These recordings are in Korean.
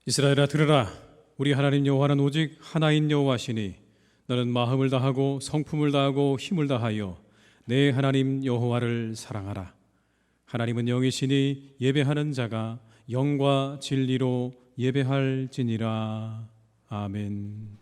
이스라엘아 들으라. 우리 하나님 여호와는 오직 하나인 여호와시니 너는 마음을 다하고 성품을 다하고 힘을 다하여 내 하나님 여호와를 사랑하라. 하나님은 영이시니 예배하는 자가 영과 진리로 예배할지니라. 아멘.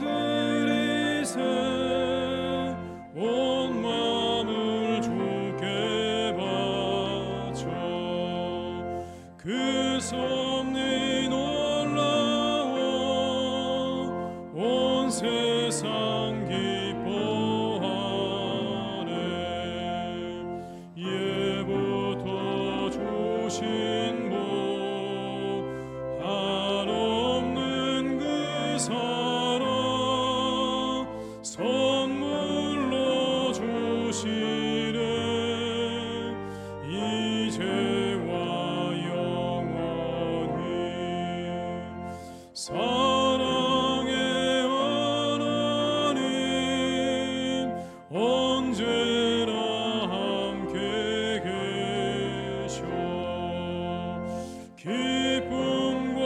감사드리세 온 마음을 주께 바쳐 그 섭리 놀라워 온 세상 기뻐하네. 예부터 주신 복 한없는 그 사랑 선물로 주시네. 이제와 영원히 사랑의 하나님 언제나 함께 계셔. 기쁨과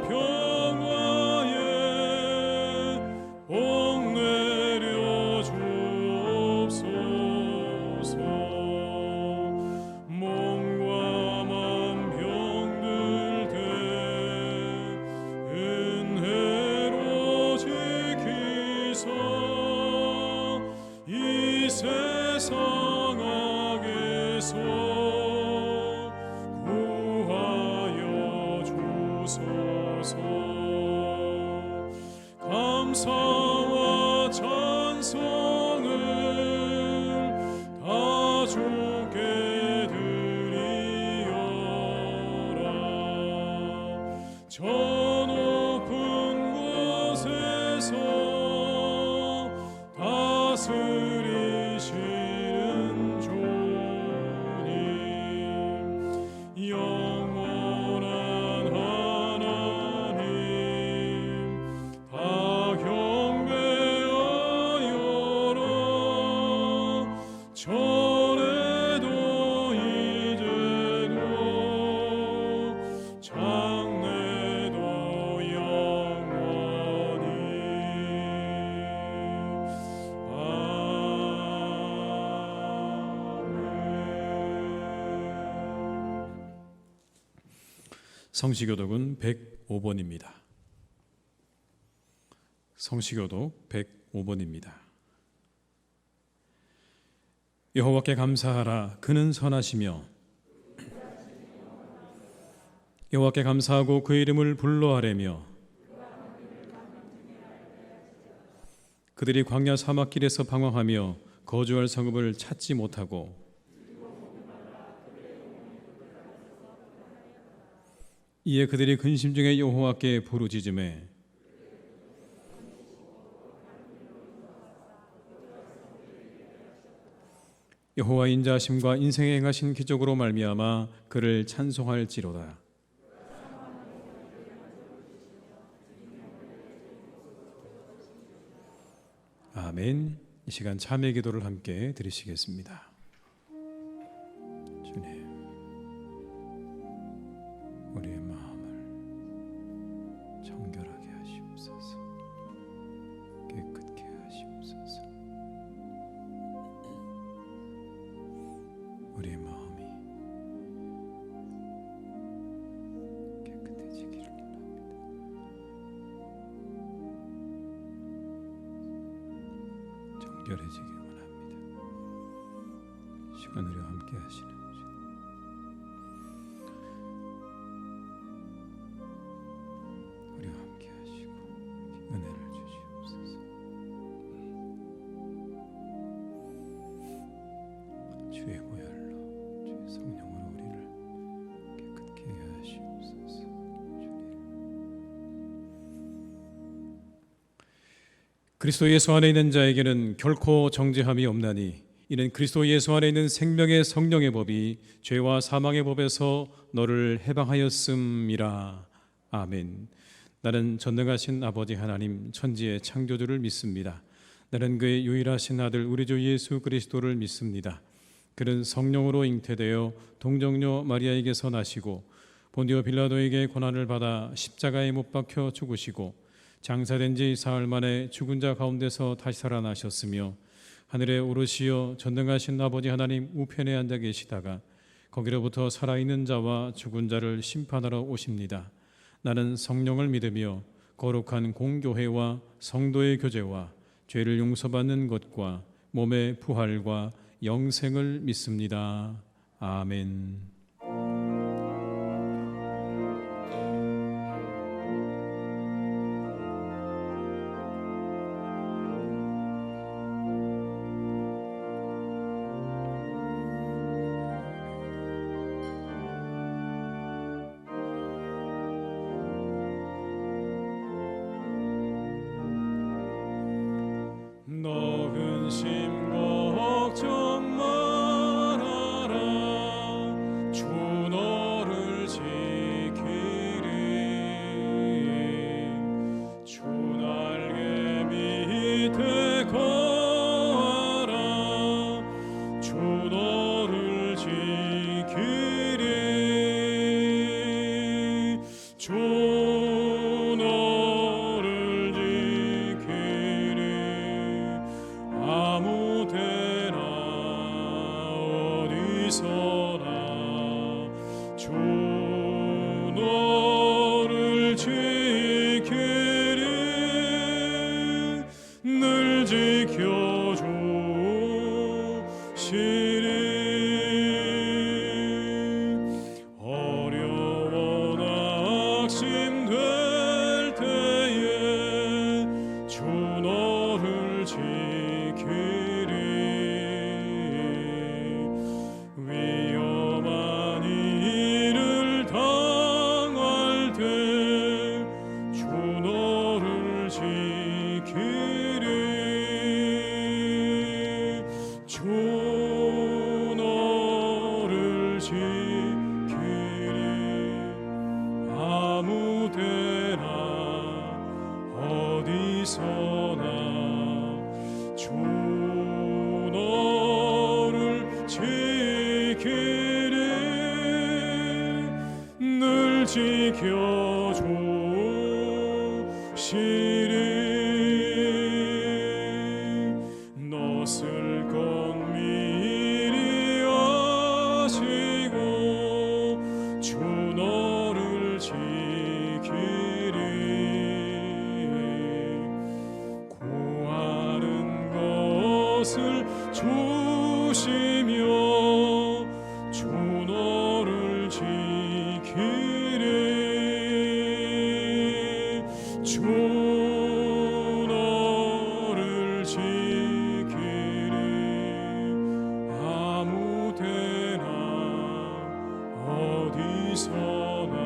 평화에 복 내려 주옵소서. 몸과 맘 병들 때 은혜로 지키사 이 세상 악에서 구하여 주소서. 감사와 찬송을 다 주께 드리어라. 저 높은 곳에서 다스리시는 주님 영원한 하나님 다 경배하여라. 전에도 이제도 장래도 영원히 아멘. 성시교독은 105번입니다. 성시교독 105번입니다. 여호와께 감사하라. 그는 선하시며 여호와께 감사하고 그 이름을 불러하라며 그들이 광야 사막길에서 방황하며 거주할 성읍을 찾지 못하고 이에 그들이 근심 중에 여호와께 부르짖음에 여호와 인자하심과 인생에 행하신 기적으로 말미암아 그를 찬송할지로다. 아멘. 이 시간 참회 기도를 함께 드리시겠습니다. 주님, 우리의 마음을 정결하게 하시옵소서. 깨끗게 하시옵소서. 우리의 마음이 깨끗해지기를 원합니다. 정결해지기 원합니다. 시간으로 함께 하시는 주님, 그리스도 예수 안에 있는 자에게는 결코 정죄함이 없나니 이는 그리스도 예수 안에 있는 생명의 성령의 법이 죄와 사망의 법에서 너를 해방하였음이라. 아멘. 나는 전능하신 아버지 하나님 천지의 창조주를 믿습니다. 나는 그의 유일하신 아들 우리 주 예수 그리스도를 믿습니다. 그는 성령으로 잉태되어 동정녀 마리아에게서 나시고 본디오 빌라도에게 고난을 받아 십자가에 못 박혀 죽으시고 장사된 지 사흘 만에 죽은 자 가운데서 다시 살아나셨으며 하늘에 오르시어 전능하신 아버지 하나님 우편에 앉아 계시다가 거기로부터 살아있는 자와 죽은 자를 심판하러 오십니다. 나는 성령을 믿으며 거룩한 공교회와 성도의 교제와 죄를 용서받는 것과 몸의 부활과 영생을 믿습니다. 아멘. 너 근심 걱정 말아라. 주 너를 지키리. 주 날개 밑에 거하라. 주 너를 지키리. 주 너를 지키리. 아무 데나 어디서나 주 너를 지키리. 늘 지켜주시리. 어려워 낙심될 때에 주 너를 지키리. 위험한 일을 당할 때 주 너를 지키리. 주 너를 지키리. 아무 데나 어디서나 주 너를 지키리. 늘 지켜주시리. 너 쓸 것 미리 아시고 주 너를 지키리. 구하는 것을 주시며 주 너를 지키리. 주 너를 지키리. 아무 데나 어디서나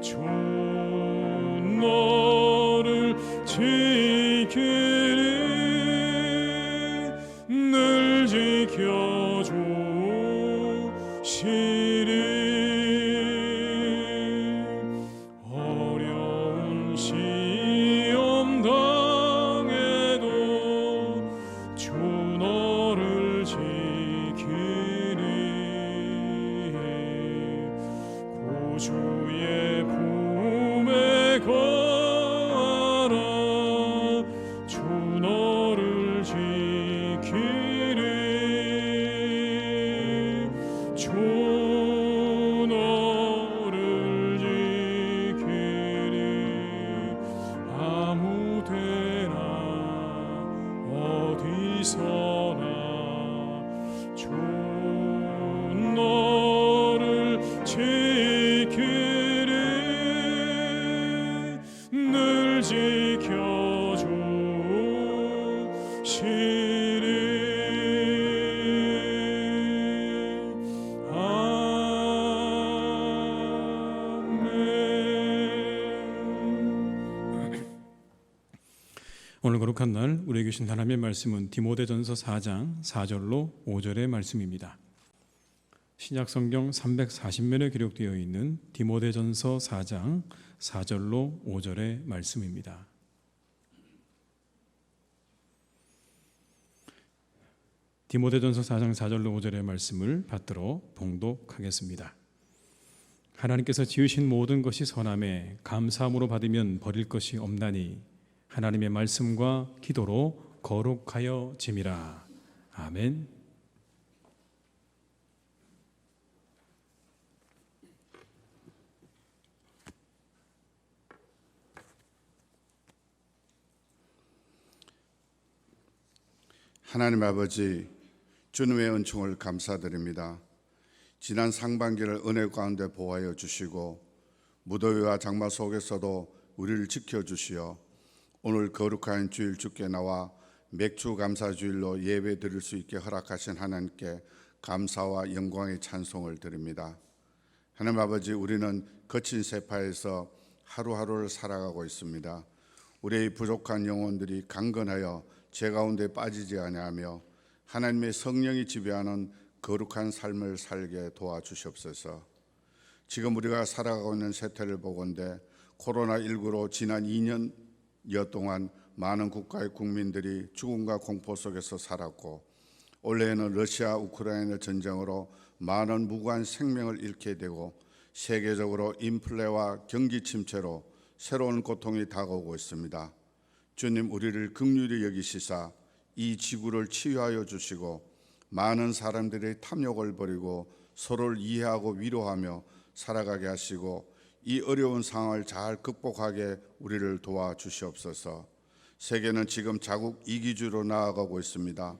주 너를 지키리. 늘 지켜주시리. 어려운 시험 당해도 주 너를 지키리. 구주의 품에 거하라. 주 너를 지키리. 주 너를 지키리. 아무 데나 어디서나 주 너를 지키리. 늘 지켜주시리. 아멘. 오늘 오늘 거룩한 날 우리에게 주신 하나님의 말씀은 디모데전서 4장 4절로 5절의 말씀입니다. 신약 성경 340면에 기록되어 있는 디모데전서 4장 4절로 5절의 말씀입니다. 디모데전서 4장 4절로 5절의 말씀을 받들어 봉독하겠습니다. 하나님께서 지으신 모든 것이 선함에 감사함으로 받으면 버릴 것이 없나니 하나님의 말씀과 기도로 거룩하여 짐이라. 아멘. 하나님 아버지, 주님의 은총을 감사드립니다. 지난 상반기를 은혜 가운데 보호하여 주시고 무더위와 장마 속에서도 우리를 지켜주시어 오늘 거룩한 주일 주께 나와 맥주 감사주일로 예배 드릴 수 있게 허락하신 하나님께 감사와 영광의 찬송을 드립니다. 하나님 아버지, 우리는 거친 세파에서 하루하루를 살아가고 있습니다. 우리의 부족한 영혼들이 강건하여 죄 가운데 빠지지 아니하며 하나님의 성령이 지배하는 거룩한 삶을 살게 도와주시옵소서. 지금 우리가 살아가고 있는 세태를 보건대 코로나19로 지난 2년여 동안 많은 국가의 국민들이 죽음과 공포 속에서 살았고 올해에는 러시아 우크라이나 전쟁으로 많은 무고한 생명을 잃게 되고 세계적으로 인플레와 경기 침체로 새로운 고통이 다가오고 있습니다. 주님, 우리를 긍휼히 여기시사 이 지구를 치유하여 주시고 많은 사람들이 탐욕을 버리고 서로를 이해하고 위로하며 살아가게 하시고 이 어려운 상황을 잘 극복하게 우리를 도와주시옵소서. 세계는 지금 자국 이기주로 나아가고 있습니다.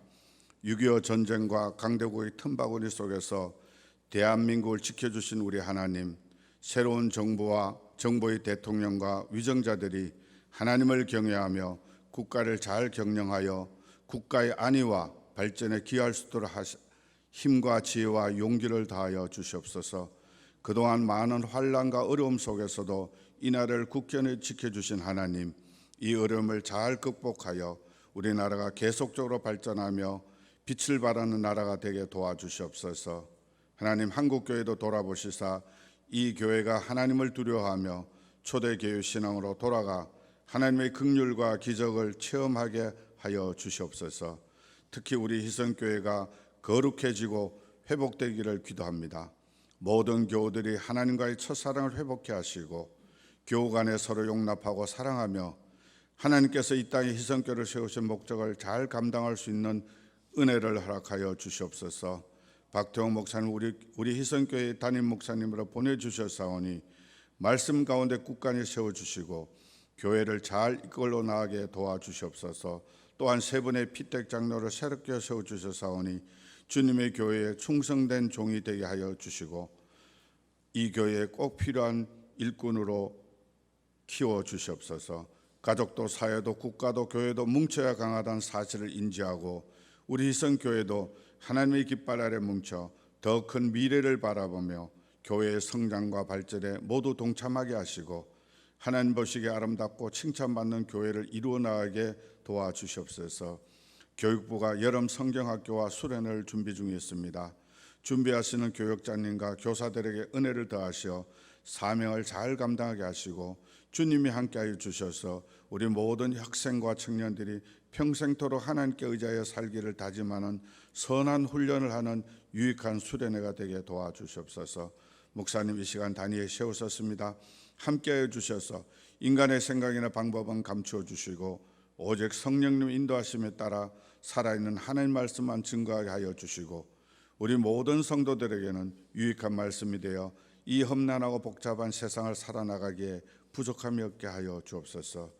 6.25 전쟁과 강대국의 틈바구니 속에서 대한민국을 지켜주신 우리 하나님, 새로운 정부와 정부의 대통령과 위정자들이 하나님을 경외하며 국가를 잘 경영하여 국가의 안위와 발전에 기여할 수 있도록 힘과 지혜와 용기를 다하여 주시옵소서. 그동안 많은 환난과 어려움 속에서도 이 나라를 굳건히 지켜주신 하나님, 이 어려움을 잘 극복하여 우리나라가 계속적으로 발전하며 빛을 발하는 나라가 되게 도와주시옵소서. 하나님, 한국교회도 돌아보시사 이 교회가 하나님을 두려워하며 초대교회 신앙으로 돌아가 하나님의 긍휼과 기적을 체험하게 하여 주시옵소서. 특히 우리 희성교회가 거룩해지고 회복되기를 기도합니다. 모든 교우들이 하나님과의 첫사랑을 회복해 하시고 교우 간에 서로 용납하고 사랑하며 하나님께서 이 땅에 희성교회를 세우신 목적을 잘 감당할 수 있는 은혜를 허락하여 주시옵소서. 박태웅 목사님, 우리 희성교회 담임 목사님으로 보내주셨사오니 말씀 가운데 굳건히 세워주시고 교회를 잘 이끌어 나가게 도와주시옵소서. 또한 세 분의 피택 장로를 새롭게 세워주셨사오니 주님의 교회에 충성된 종이 되게 하여 주시고 이 교회에 꼭 필요한 일꾼으로 키워주시옵소서. 가족도 사회도 국가도 교회도 뭉쳐야 강하다는 사실을 인지하고 우리 희성교회도 하나님의 깃발 아래 뭉쳐 더 큰 미래를 바라보며 교회의 성장과 발전에 모두 동참하게 하시고 하나님 보시기에 아름답고 칭찬받는 교회를 이루어 나가게 도와주시옵소서. 교육부가 여름 성경학교와 수련을 준비 중에 있습니다. 준비하시는 교육자님과 교사들에게 은혜를 더하시어 사명을 잘 감당하게 하시고 주님이 함께하여 주셔서 우리 모든 학생과 청년들이 평생토록 하나님께 의지하여 살기를 다짐하는 선한 훈련을 하는 유익한 수련회가 되게 도와주시옵소서. 목사님, 이 시간 단위에 세우셨습니다. 함께하여 주셔서 인간의 생각이나 방법은 감추어 주시고 오직 성령님 인도하심에 따라 살아있는 하나님 말씀만 증거하게 하여 주시고 우리 모든 성도들에게는 유익한 말씀이 되어 이 험난하고 복잡한 세상을 살아나가기에 부족함이 없게 하여 주옵소서.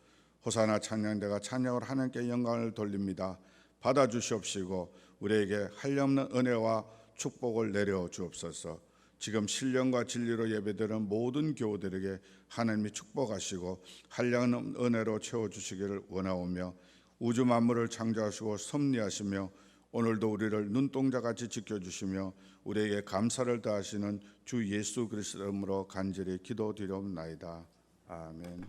호사나 찬양대가 찬양을 하나님께 영광을 돌립니다. 받아주시옵시고 우리에게 한량없는 은혜와 축복을 내려 주옵소서. 지금 신령과 진리로 예배드리는 모든 교우들에게 하나님이 축복하시고 한량없는 은혜로 채워주시기를 원하오며 우주 만물을 창조하시고 섭리하시며 오늘도 우리를 눈동자같이 지켜주시며 우리에게 감사를 다하시는 주 예수 그리스도 이름으로 간절히 기도드리옵나이다. 아멘.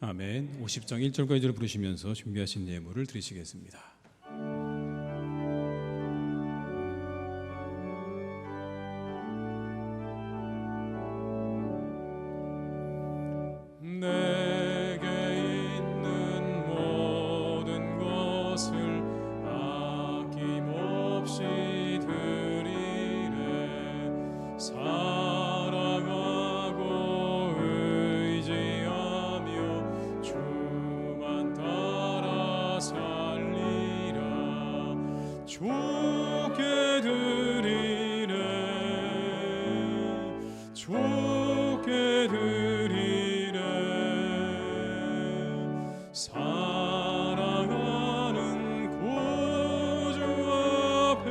아멘. 50장 1절과 2절 부르시면서 준비하신 예물을 드리시겠습니다. 내게 있는 모든 것을 아낌없이 드리네. 사랑하고 의지하며 주만 따라 살리라. 주께 드리네. 주께 드리네. 사랑하는 구주 앞에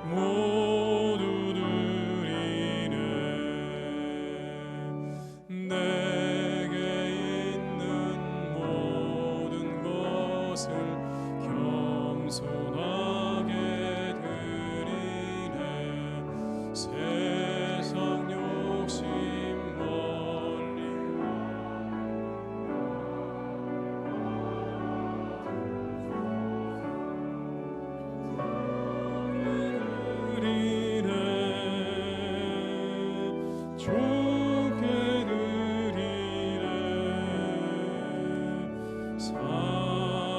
모두 드리네. 내게 있는 모든 것을 겸손하게 드리네. 세상 욕심 멀리 드리네. 주께 드리네.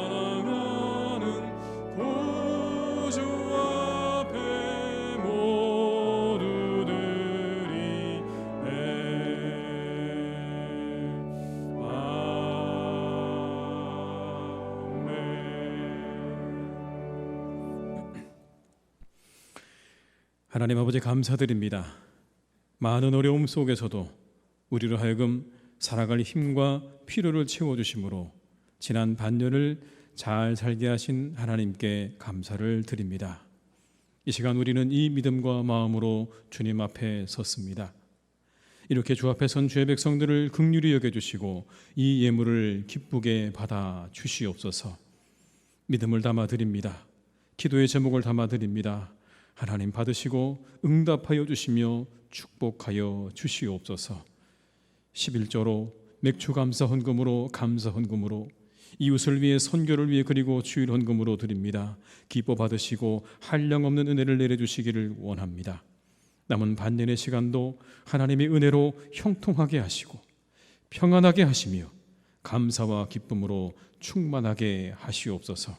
사랑하는 구주 앞에 모두 드리네. 아멘. 하나님 아버지 감사드립니다. 많은 어려움 속에서도 우리로 하여금 살아갈 힘과 필요를 채워주심으로 지난 반년을 잘 살게 하신 하나님께 감사를 드립니다. 이 시간 우리는 이 믿음과 마음으로 주님 앞에 섰습니다. 이렇게 주 앞에 선 주의 백성들을 긍휼히 여겨주시고 이 예물을 기쁘게 받아 주시옵소서. 믿음을 담아 드립니다. 기도의 제목을 담아 드립니다. 하나님 받으시고 응답하여 주시며 축복하여 주시옵소서. 11조로 맥주 감사 헌금으로 감사 헌금으로 이웃을 위해 선교를 위해 그리고 주일 헌금으로 드립니다. 기뻐 받으시고 한량없는 은혜를 내려주시기를 원합니다. 남은 반년의 시간도 하나님의 은혜로 형통하게 하시고 평안하게 하시며 감사와 기쁨으로 충만하게 하시옵소서.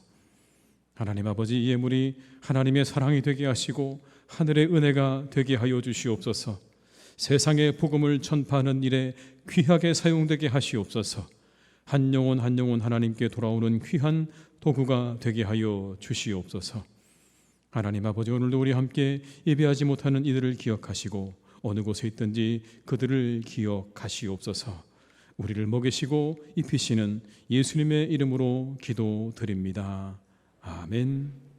하나님 아버지, 이 예물이 하나님의 사랑이 되게 하시고 하늘의 은혜가 되게 하여 주시옵소서. 세상의 복음을 전파하는 일에 귀하게 사용되게 하시옵소서. 한 영혼 한 영혼 하나님께 돌아오는 귀한 도구가 되게 하여 주시옵소서. 하나님 아버지, 오늘도 우리 함께 예배하지 못하는 이들을 기억하시고 어느 곳에 있든지 그들을 기억하시옵소서. 우리를 먹이시고 입히시는 예수님의 이름으로 기도드립니다. 아멘.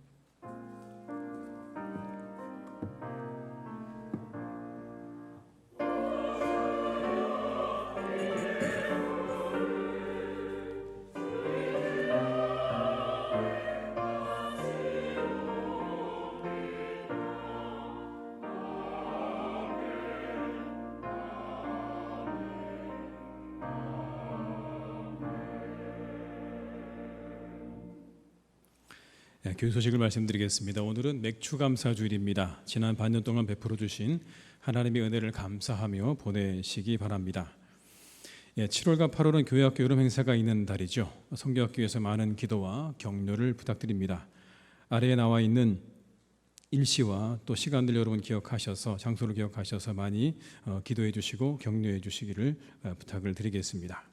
교회 소식을 말씀드리겠습니다. 오늘은 맥주 감사 주일입니다. 지난 반년 동안 베풀어 주신 하나님의 은혜를 감사하며 보내시기 바랍니다. 7월과 8월은 교회학교 여름 행사가 있는 달이죠. 성교학교에서 많은 기도와 격려를 부탁드립니다. 아래에 나와 있는 일시와 또 시간들 여러분 기억하셔서 장소를 기억하셔서 많이 기도해 주시고 격려해 주시기를 부탁을 드리겠습니다.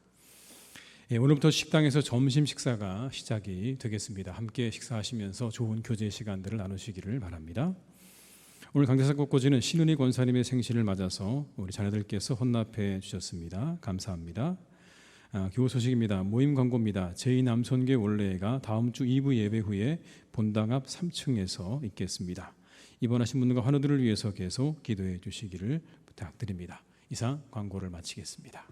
오늘부터 식당에서 점심 식사가 시작이 되겠습니다. 함께 식사하시면서 좋은 교제 시간들을 나누시기를 바랍니다. 오늘 강대상 꽃꽂이는 신은희 권사님의 생신을 맞아서 우리 자녀들께서 헌납해 주셨습니다. 감사합니다. 교우 소식입니다. 모임 광고입니다. 제2남선교회 원래가 다음 주 2부 예배 후에 본당 앞 3층에서 있겠습니다. 입원하신 분들과 환우들을 위해서 계속 기도해 주시기를 부탁드립니다. 이상 광고를 마치겠습니다.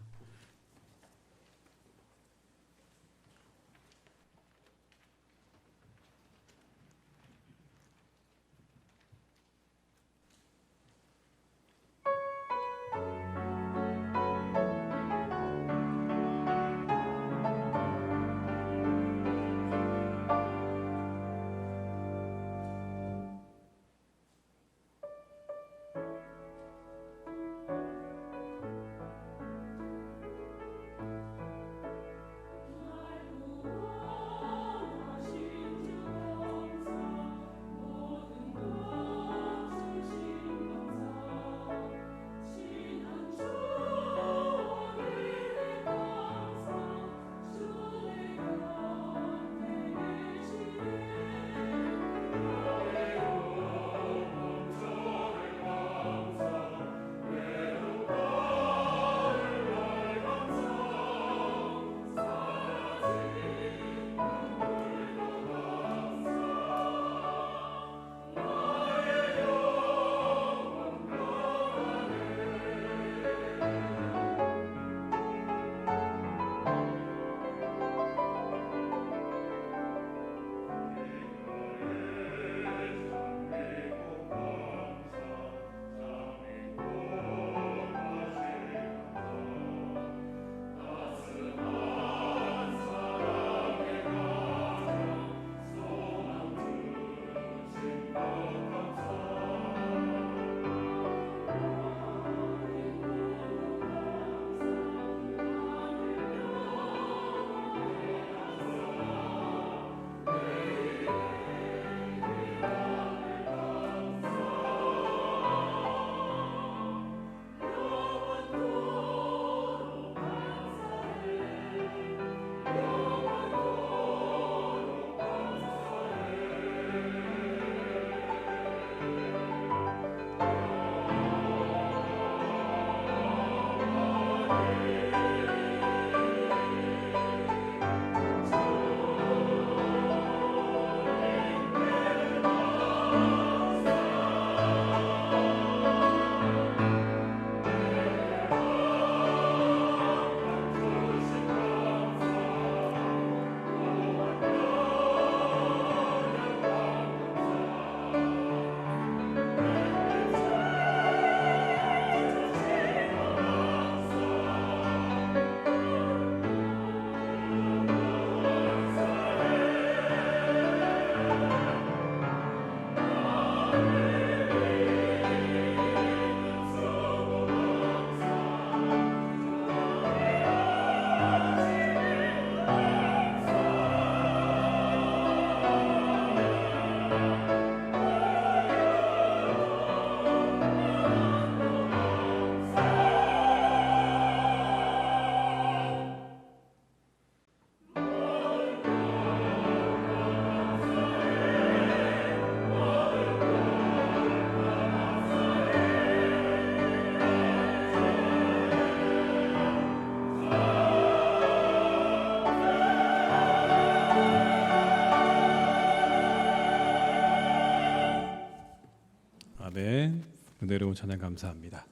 내려온 찬양 감사합니다.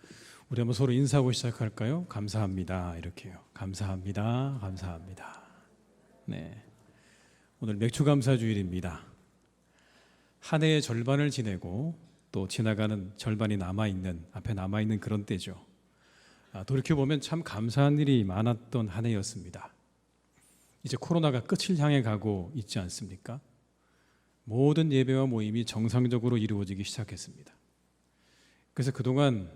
우리 한번 서로 인사하고 시작할까요? 감사합니다. 이렇게요. 감사합니다. 감사합니다. 네. 오늘 맥주감사주일입니다. 한 해의 절반을 지내고 또 지나가는 절반이 앞에 남아있는 그런 때죠. 돌이켜보면 참 감사한 일이 많았던 한 해였습니다. 이제 코로나가 끝을 향해 가고 있지 않습니까? 모든 예배와 모임이 정상적으로 이루어지기 시작했습니다. 그래서 그동안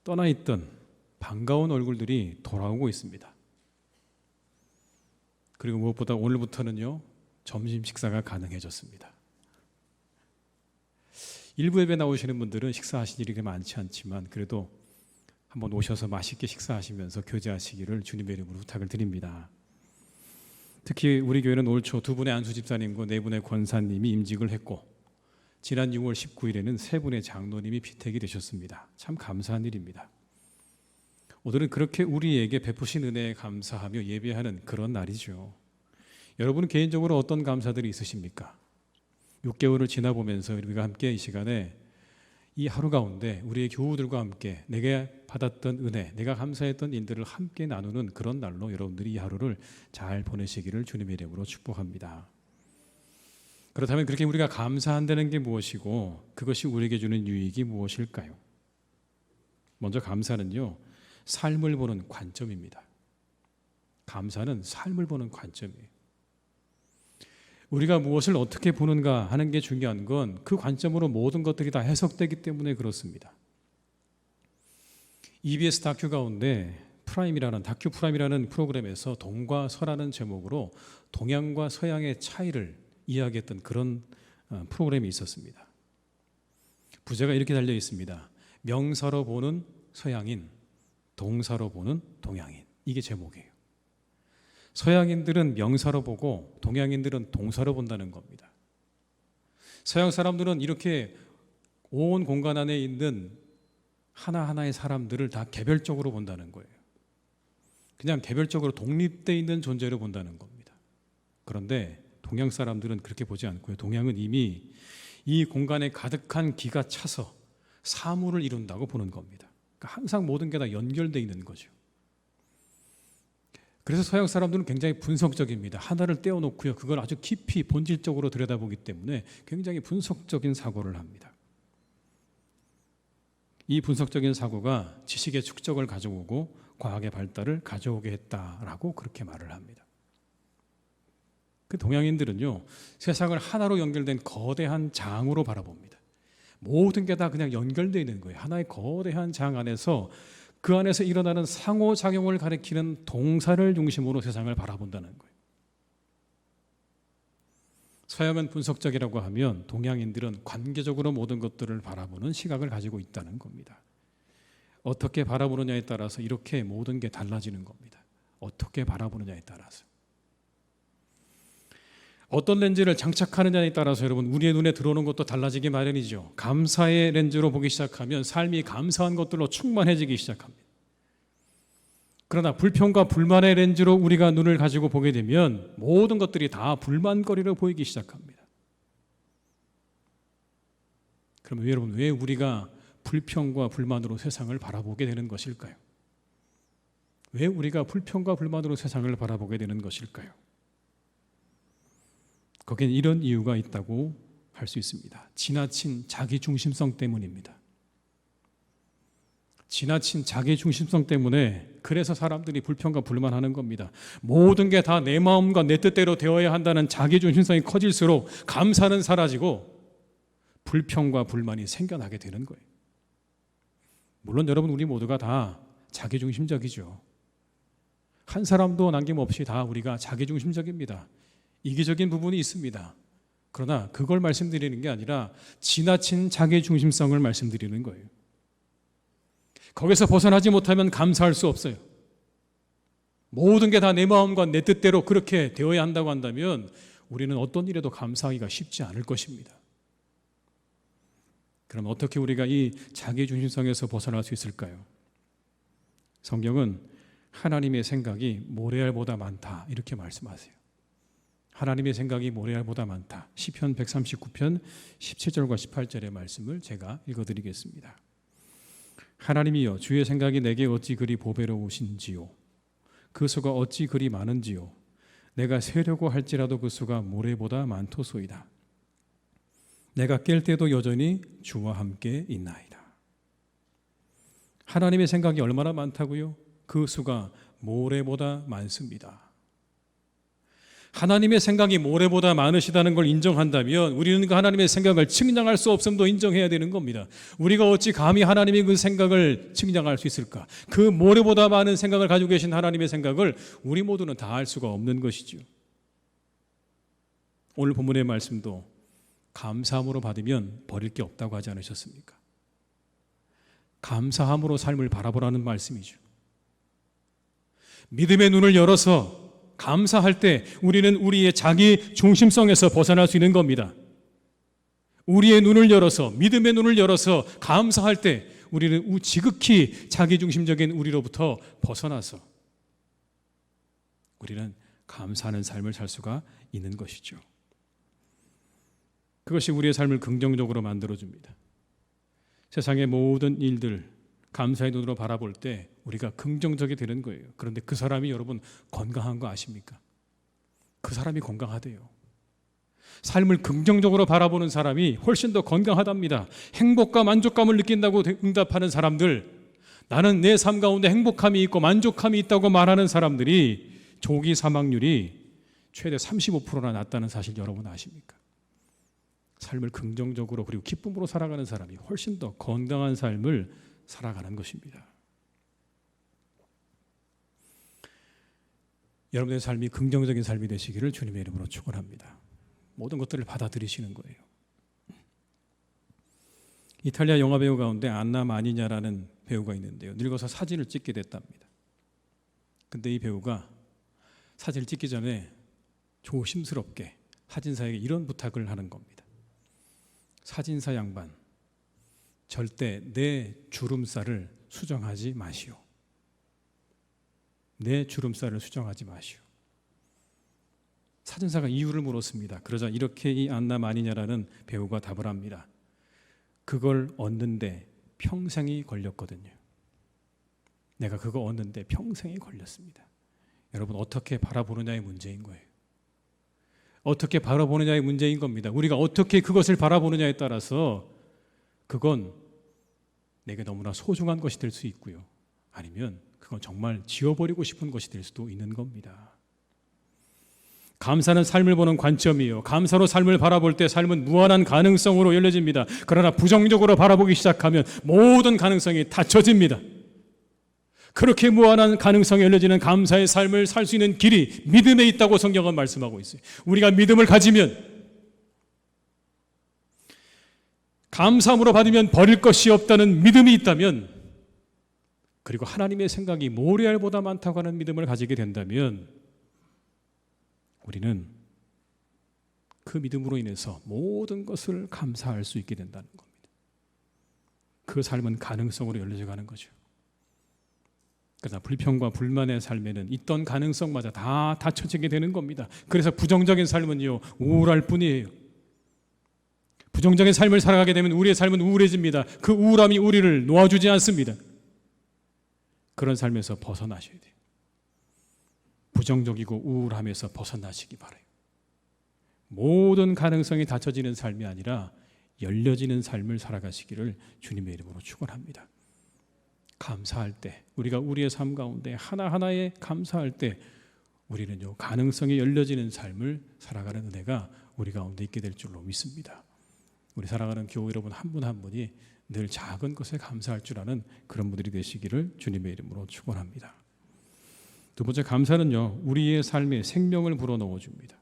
떠나있던 반가운 얼굴들이 돌아오고 있습니다. 그리고 무엇보다 오늘부터는요, 점심 식사가 가능해졌습니다. 일부 예배 나오시는 분들은 식사하실 일이 많지 않지만 그래도 한번 오셔서 맛있게 식사하시면서 교제하시기를 주님의 이름으로 부탁을 드립니다. 특히 우리 교회는 올 초 2분의 안수 집사님과 4분의 권사님이 임직을 했고 지난 6월 19일에는 3분의 장로님이 피택이 되셨습니다. 참 감사한 일입니다. 오늘은 그렇게 우리에게 베푸신 은혜에 감사하며 예배하는 그런 날이죠. 여러분은 개인적으로 어떤 감사들이 있으십니까? 6개월을 지나보면서 우리가 함께 이 시간에 이 하루 가운데 우리의 교우들과 함께 내가 받았던 은혜, 내가 감사했던 일들을 함께 나누는 그런 날로 여러분들이 이 하루를 잘 보내시기를 주님의 이름으로 축복합니다. 그렇다면 그렇게 우리가 감사한다는 게 무엇이고 그것이 우리에게 주는 유익이 무엇일까요? 먼저 감사는요, 삶을 보는 관점입니다. 감사는 삶을 보는 관점이에요. 우리가 무엇을 어떻게 보는가 하는 게 중요한 건 그 관점으로 모든 것들이 다 해석되기 때문에 그렇습니다. EBS 다큐 가운데 다큐 프라임이라는 프로그램에서 동과 서라는 제목으로 동양과 서양의 차이를 이야기했던 그런 프로그램이 있었습니다. 부제가 이렇게 달려 있습니다. 명사로 보는 서양인, 동사로 보는 동양인. 이게 제목이에요. 서양인들은 명사로 보고 동양인들은 동사로 본다는 겁니다. 서양 사람들은 이렇게 온 공간 안에 있는 하나하나의 사람들을 다 개별적으로 본다는 거예요. 그냥 개별적으로 독립되어 있는 존재로 본다는 겁니다. 그런데 동양 사람들은 그렇게 보지 않고요. 동양은 이미 이 공간에 가득한 기가 차서 사물을 이룬다고 보는 겁니다. 그러니까 항상 모든 게 다 연결되어 있는 거죠. 그래서 서양 사람들은 굉장히 분석적입니다. 하나를 떼어놓고요, 그걸 아주 깊이 본질적으로 들여다보기 때문에 굉장히 분석적인 사고를 합니다. 이 분석적인 사고가 지식의 축적을 가져오고 과학의 발달을 가져오게 했다라고 그렇게 말을 합니다. 그 동양인들은요, 세상을 하나로 연결된 거대한 장으로 바라봅니다. 모든 게 다 그냥 연결되어 있는 거예요. 하나의 거대한 장 안에서 그 안에서 일어나는 상호작용을 가리키는 동사를 중심으로 세상을 바라본다는 거예요. 서양은 분석적이라고 하면 동양인들은 관계적으로 모든 것들을 바라보는 시각을 가지고 있다는 겁니다. 어떻게 바라보느냐에 따라서 이렇게 모든 게 달라지는 겁니다. 어떻게 바라보느냐에 따라서. 어떤 렌즈를 장착하느냐에 따라서 여러분 우리의 눈에 들어오는 것도 달라지기 마련이죠. 감사의 렌즈로 보기 시작하면 삶이 감사한 것들로 충만해지기 시작합니다. 그러나 불평과 불만의 렌즈로 우리가 눈을 가지고 보게 되면 모든 것들이 다 불만거리로 보이기 시작합니다. 그럼 여러분 왜 우리가 불평과 불만으로 세상을 바라보게 되는 것일까요? 왜 우리가 불평과 불만으로 세상을 바라보게 되는 것일까요? 거기엔 이런 이유가 있다고 할 수 있습니다. 지나친 자기중심성 때문입니다. 지나친 자기중심성 때문에 그래서 사람들이 불평과 불만하는 겁니다. 모든 게 다 내 마음과 내 뜻대로 되어야 한다는 자기중심성이 커질수록 감사는 사라지고 불평과 불만이 생겨나게 되는 거예요. 물론 여러분 우리 모두가 다 자기중심적이죠. 한 사람도 남김없이 다 우리가 자기중심적입니다. 이기적인 부분이 있습니다. 그러나 그걸 말씀드리는 게 아니라 지나친 자기중심성을 말씀드리는 거예요. 거기서 벗어나지 못하면 감사할 수 없어요. 모든 게 다 내 마음과 내 뜻대로 그렇게 되어야 한다고 한다면 우리는 어떤 일에도 감사하기가 쉽지 않을 것입니다. 그럼 어떻게 우리가 이 자기중심성에서 벗어날 수 있을까요? 성경은 하나님의 생각이 모래알보다 많다 이렇게 말씀하세요. 하나님의 생각이 모래알보다 많다. 시편 139편 17절과 18절의 말씀을 제가 읽어드리겠습니다. 하나님이여 주의 생각이 내게 어찌 그리 보배로우신지요. 그 수가 어찌 그리 많은지요. 내가 세려고 할지라도 그 수가 모래보다 많도소이다. 내가 깰 때도 여전히 주와 함께 있나이다. 하나님의 생각이 얼마나 많다고요? 그 수가 모래보다 많습니다. 하나님의 생각이 모래보다 많으시다는 걸 인정한다면 우리는 그 하나님의 생각을 측량할 수 없음도 인정해야 되는 겁니다. 우리가 어찌 감히 하나님의 그 생각을 측량할 수 있을까? 그 모래보다 많은 생각을 가지고 계신 하나님의 생각을 우리 모두는 다 알 수가 없는 것이죠. 오늘 본문의 말씀도 감사함으로 받으면 버릴 게 없다고 하지 않으셨습니까? 감사함으로 삶을 바라보라는 말씀이죠. 믿음의 눈을 열어서 감사할 때 우리는 우리의 자기 중심성에서 벗어날 수 있는 겁니다. 우리의 눈을 열어서, 믿음의 눈을 열어서 감사할 때 우리는 지극히 자기 중심적인 우리로부터 벗어나서 우리는 감사하는 삶을 살 수가 있는 것이죠. 그것이 우리의 삶을 긍정적으로 만들어줍니다. 세상의 모든 일들 감사의 눈으로 바라볼 때 우리가 긍정적이 되는 거예요. 그런데 그 사람이 여러분 건강한 거 아십니까? 그 사람이 건강하대요. 삶을 긍정적으로 바라보는 사람이 훨씬 더 건강하답니다. 행복과 만족감을 느낀다고 응답하는 사람들, 나는 내 삶 가운데 행복함이 있고 만족함이 있다고 말하는 사람들이 조기 사망률이 최대 35%나 낮다는 사실 여러분 아십니까? 삶을 긍정적으로 그리고 기쁨으로 살아가는 사람이 훨씬 더 건강한 삶을 살아가는 것입니다. 여러분의 삶이 긍정적인 삶이 되시기를 주님의 이름으로 축원합니다. 모든 것들을 받아들이시는 거예요. 이탈리아 영화 배우 가운데 안나 마니냐라는 배우가 있는데요. 늙어서 사진을 찍게 됐답니다. 근데 이 배우가 사진을 찍기 전에 조심스럽게 사진사에게 이런 부탁을 하는 겁니다. 사진사 양반, 절대 내 주름살을 수정하지 마시오. 내 주름살을 수정하지 마시오. 사진사가 이유를 물었습니다. 그러자 이렇게 이 안나 마니냐라는 배우가 답을 합니다. 그걸 얻는데 평생이 걸렸거든요. 내가 그거 얻는데 평생이 걸렸습니다. 여러분 어떻게 바라보느냐의 문제인 거예요. 어떻게 바라보느냐의 문제인 겁니다. 우리가 어떻게 그것을 바라보느냐에 따라서 그건 내게 너무나 소중한 것이 될 수 있고요. 아니면 그건 정말 지워버리고 싶은 것이 될 수도 있는 겁니다. 감사는 삶을 보는 관점이에요. 감사로 삶을 바라볼 때 삶은 무한한 가능성으로 열려집니다. 그러나 부정적으로 바라보기 시작하면 모든 가능성이 닫혀집니다. 그렇게 무한한 가능성이 열려지는 감사의 삶을 살 수 있는 길이 믿음에 있다고 성경은 말씀하고 있어요. 우리가 믿음을 가지면, 감사함으로 받으면 버릴 것이 없다는 믿음이 있다면, 그리고 하나님의 생각이 모래알보다 많다고 하는 믿음을 가지게 된다면 우리는 그 믿음으로 인해서 모든 것을 감사할 수 있게 된다는 겁니다. 그 삶은 가능성으로 열려져 가는 거죠. 그러나 불평과 불만의 삶에는 있던 가능성마저 다 닫혀지게 되는 겁니다. 그래서 부정적인 삶은요, 우울할 뿐이에요. 부정적인 삶을 살아가게 되면 우리의 삶은 우울해집니다. 그 우울함이 우리를 놓아주지 않습니다. 그런 삶에서 벗어나셔야 돼요. 부정적이고 우울함에서 벗어나시기 바라요. 모든 가능성이 닫혀지는 삶이 아니라 열려지는 삶을 살아가시기를 주님의 이름으로 축원합니다. 감사할 때, 우리가 우리의 삶 가운데 하나하나에 감사할 때 우리는요, 가능성이 열려지는 삶을 살아가는 은혜가 우리 가운데 있게 될 줄로 믿습니다. 우리 살아가는 교회 여러분 한 분 한 분이 늘 작은 것에 감사할 줄 아는 그런 분들이 되시기를 주님의 이름으로 축원합니다. 두 번째, 감사는요, 우리의 삶에 생명을 불어넣어 줍니다.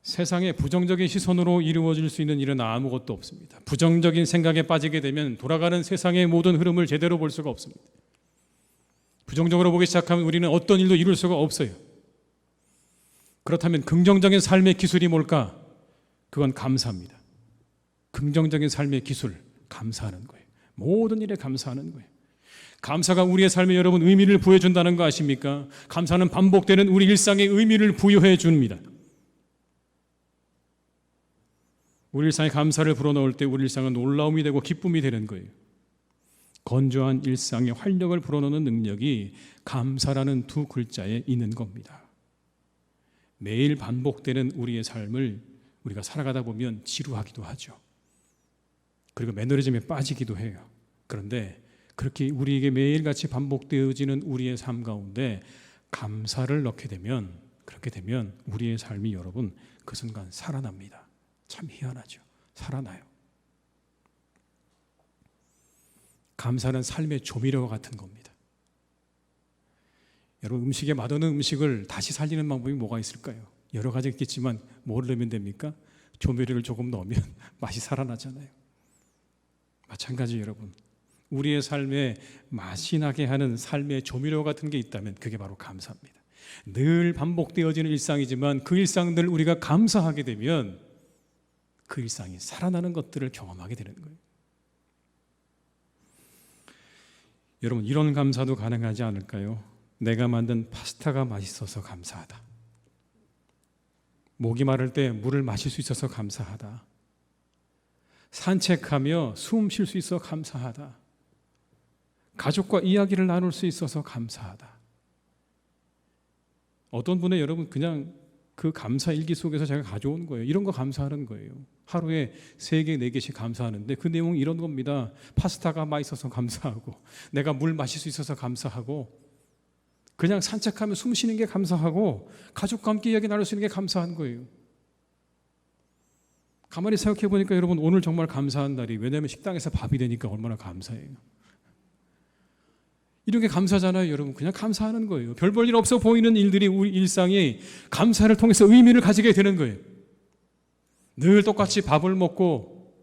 세상에 부정적인 시선으로 이루어질 수 있는 일은 아무것도 없습니다. 부정적인 생각에 빠지게 되면 돌아가는 세상의 모든 흐름을 제대로 볼 수가 없습니다. 부정적으로 보기 시작하면 우리는 어떤 일도 이룰 수가 없어요. 그렇다면 긍정적인 삶의 기술이 뭘까? 그건 감사입니다. 긍정적인 삶의 기술, 감사하는 거예요. 모든 일에 감사하는 거예요. 감사가 우리의 삶에 여러분 의미를 부여준다는 거 아십니까? 감사는 반복되는 우리 일상에 의미를 부여해 줍니다. 우리 일상에 감사를 불어넣을 때 우리 일상은 놀라움이 되고 기쁨이 되는 거예요. 건조한 일상에 활력을 불어넣는 능력이 감사라는 두 글자에 있는 겁니다. 매일 반복되는 우리의 삶을 우리가 살아가다 보면 지루하기도 하죠. 그리고 매너리즘에 빠지기도 해요. 그런데 그렇게 우리에게 매일같이 반복되어지는 우리의 삶 가운데 감사를 넣게 되면, 그렇게 되면 우리의 삶이 여러분 그 순간 살아납니다. 참 희한하죠. 살아나요. 감사는 삶의 조미료와 같은 겁니다. 여러분, 음식에 맛없는 음식을 다시 살리는 방법이 뭐가 있을까요? 여러 가지 있겠지만 뭘 넣으면 됩니까? 조미료를 조금 넣으면 맛이 살아나잖아요. 마찬가지 여러분, 우리의 삶에 맛이 나게 하는 삶의 조미료 같은 게 있다면 그게 바로 감사입니다. 늘 반복되어지는 일상이지만 그 일상들 우리가 감사하게 되면 그 일상이 살아나는 것들을 경험하게 되는 거예요. 여러분, 이런 감사도 가능하지 않을까요? 내가 만든 파스타가 맛있어서 감사하다. 목이 마를 때 물을 마실 수 있어서 감사하다. 산책하며 숨 쉴 수 있어 감사하다. 가족과 이야기를 나눌 수 있어서 감사하다. 어떤 분의 여러분 그냥 그 감사 일기 속에서 제가 가져온 거예요. 이런 거 감사하는 거예요. 하루에 3개, 4개씩 감사하는데 그 내용이 이런 겁니다. 파스타가 맛있어서 감사하고, 내가 물 마실 수 있어서 감사하고, 그냥 산책하며 숨 쉬는 게 감사하고, 가족과 함께 이야기 나눌 수 있는 게 감사한 거예요. 가만히 생각해 보니까 여러분, 오늘 정말 감사한 날이, 왜냐하면 식당에서 밥이 되니까 얼마나 감사해요. 이런 게 감사잖아요, 여러분. 그냥 감사하는 거예요. 별 볼 일 없어 보이는 일들이 우리 일상이 감사를 통해서 의미를 가지게 되는 거예요. 늘 똑같이 밥을 먹고